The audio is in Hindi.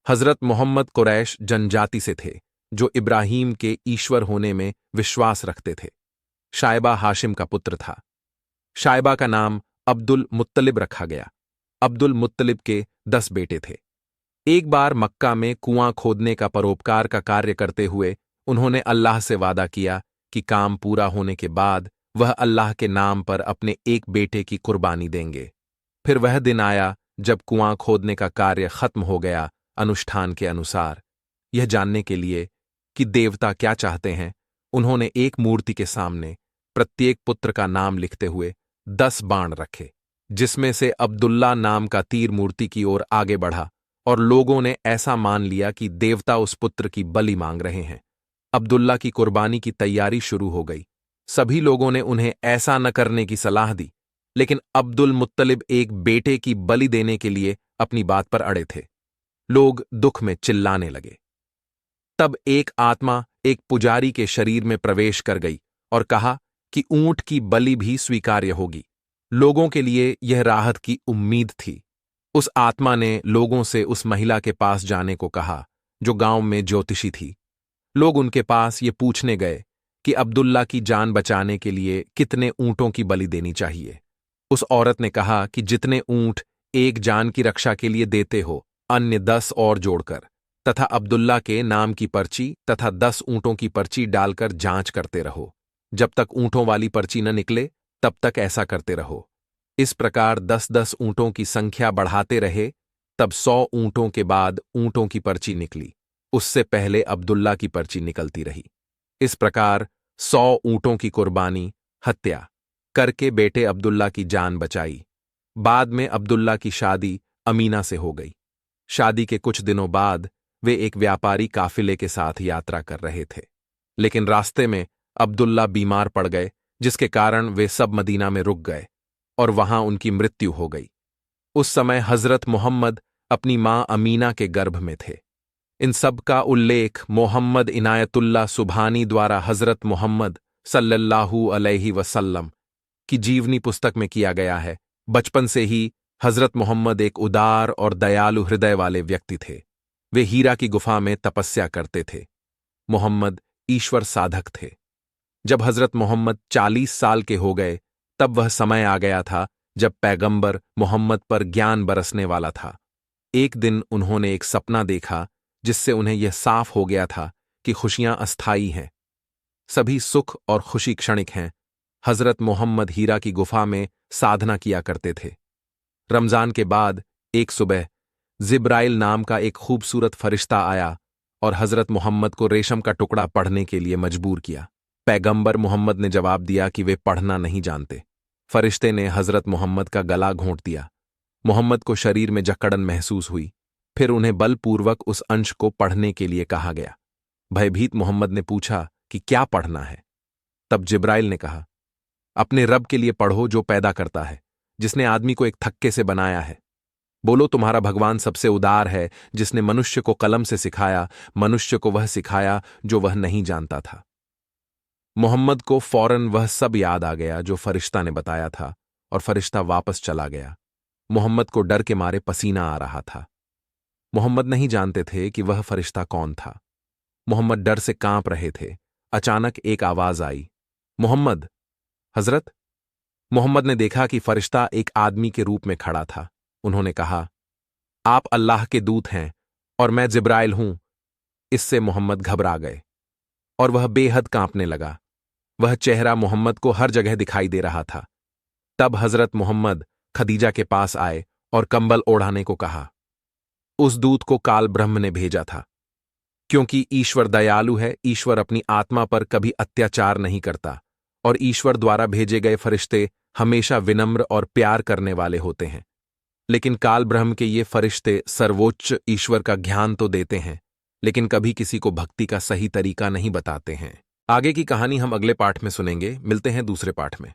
हजरत मोहम्मद कुरैश जनजाति से थे जो इब्राहीम के ईश्वर होने में विश्वास रखते थे। शायबा हाशिम का पुत्र था। शायबा का नाम अब्दुल मुत्तलिब रखा गया। अब्दुल मुत्तलिब के 10 बेटे थे। एक बार मक्का में कुआं खोदने का परोपकार का कार्य करते हुए उन्होंने अल्लाह से वादा किया कि काम पूरा होने के बाद वह अल्लाह के नाम पर अपने एक बेटे की कुर्बानी देंगे। फिर वह दिन आया जब कुआं खोदने का कार्य खत्म हो गया। अनुष्ठान के अनुसार यह जानने के लिए कि देवता क्या चाहते हैं, उन्होंने एक मूर्ति के सामने प्रत्येक पुत्र का नाम लिखते हुए 10 बाण रखे, जिसमें से अब्दुल्ला नाम का तीर मूर्ति की ओर आगे बढ़ा और लोगों ने ऐसा मान लिया कि देवता उस पुत्र की बलि मांग रहे हैं। अब्दुल्ला की कुर्बानी की तैयारी शुरू हो गई। सभी लोगों ने उन्हें ऐसा न करने की सलाह दी, लेकिन अब्दुल मुत्तलिब एक बेटे की बलि देने के लिए अपनी बात पर अड़े थे। लोग दुख में चिल्लाने लगे। तब एक आत्मा एक पुजारी के शरीर में प्रवेश कर गई और कहा कि ऊंट की बलि भी स्वीकार्य होगी। लोगों के लिए यह राहत की उम्मीद थी। उस आत्मा ने लोगों से उस महिला के पास जाने को कहा जो गांव में ज्योतिषी थी। लोग उनके पास ये पूछने गए कि अब्दुल्ला की जान बचाने के लिए कितने ऊंटों की बलि देनी चाहिए। उस औरत ने कहा कि जितने ऊंट एक जान की रक्षा के लिए देते हो, अन्य 10 और जोड़कर, तथा अब्दुल्ला के नाम की पर्ची तथा 10 ऊंटों की पर्ची डालकर जांच करते रहो। जब तक ऊंटों वाली पर्ची न निकले तब तक ऐसा करते रहो। इस प्रकार 10-10 ऊंटों की संख्या बढ़ाते रहे। तब 100 ऊंटों के बाद ऊंटों की पर्ची निकली। उससे पहले अब्दुल्ला की पर्ची निकलती रही। इस प्रकार 100 ऊंटों की कुर्बानी, हत्या करके बेटे अब्दुल्ला की जान बचाई। बाद में अब्दुल्ला की शादी अमीना से हो गई। शादी के कुछ दिनों बाद वे एक व्यापारी काफिले के साथ यात्रा कर रहे थे, लेकिन रास्ते में अब्दुल्ला बीमार पड़ गए, जिसके कारण वे सब मदीना में रुक गए और वहां उनकी मृत्यु हो गई। उस समय हजरत मोहम्मद अपनी मां अमीना के गर्भ में थे। इन सब का उल्लेख मोहम्मद इनायतुल्लाह सुभानी द्वारा हजरत मोहम्मद सल्लल्लाहु अलैहि वसल्लम की जीवनी पुस्तक में किया गया है। बचपन से ही हजरत मोहम्मद एक उदार और दयालु हृदय वाले व्यक्ति थे। वे हीरा की गुफा में तपस्या करते थे। मोहम्मद ईश्वर साधक थे। जब हजरत मोहम्मद 40 साल के हो गए तब वह समय आ गया था जब पैगंबर मोहम्मद पर ज्ञान बरसने वाला था। एक दिन उन्होंने एक सपना देखा जिससे उन्हें यह साफ हो गया था कि खुशियां अस्थायी हैं, सभी सुख और खुशी क्षणिक हैं। हजरत मोहम्मद हीरा की गुफा में साधना किया करते थे। रमजान के बाद एक सुबह जिब्राइल नाम का एक खूबसूरत फरिश्ता आया और हजरत मोहम्मद को रेशम का टुकड़ा पढ़ने के लिए मजबूर किया। पैगंबर मोहम्मद ने जवाब दिया कि वे पढ़ना नहीं जानते। फरिश्ते ने हजरत मोहम्मद का गला घोंट दिया। मोहम्मद को शरीर में जकड़न महसूस हुई। फिर उन्हें बलपूर्वक उस अंश को पढ़ने के लिए कहा गया। भयभीत मोहम्मद ने पूछा कि क्या पढ़ना है। तब जिब्राइल ने कहा, अपने रब के लिए पढ़ो जो पैदा करता है, जिसने आदमी को एक थक्के से बनाया है। बोलो तुम्हारा भगवान सबसे उदार है, जिसने मनुष्य को कलम से सिखाया, मनुष्य को वह सिखाया जो वह नहीं जानता था। मोहम्मद को फौरन वह सब याद आ गया जो फरिश्ता ने बताया था और फरिश्ता वापस चला गया। मोहम्मद को डर के मारे पसीना आ रहा था। मोहम्मद नहीं जानते थे कि वह फरिश्ता कौन था। मोहम्मद डर से कांप रहे थे। अचानक एक आवाज आई, मोहम्मद। हजरत। मोहम्मद ने देखा कि फरिश्ता एक आदमी के रूप में खड़ा था। उन्होंने कहा, आप अल्लाह के दूत हैं और मैं जिब्राइल हूं। इससे मोहम्मद घबरा गए और वह बेहद कांपने लगा। वह चेहरा मोहम्मद को हर जगह दिखाई दे रहा था। तब हजरत मोहम्मद खदीजा के पास आए और कंबल ओढ़ाने को कहा। उस दूत को काल ब्रह्म ने भेजा था। क्योंकि ईश्वर दयालु है, ईश्वर अपनी आत्मा पर कभी अत्याचार नहीं करता और ईश्वर द्वारा भेजे गए फरिश्ते हमेशा विनम्र और प्यार करने वाले होते हैं। लेकिन काल ब्रह्म के ये फरिश्ते सर्वोच्च ईश्वर का ज्ञान तो देते हैं, लेकिन कभी किसी को भक्ति का सही तरीका नहीं बताते हैं। आगे की कहानी हम अगले पाठ में सुनेंगे। मिलते हैं दूसरे पाठ में।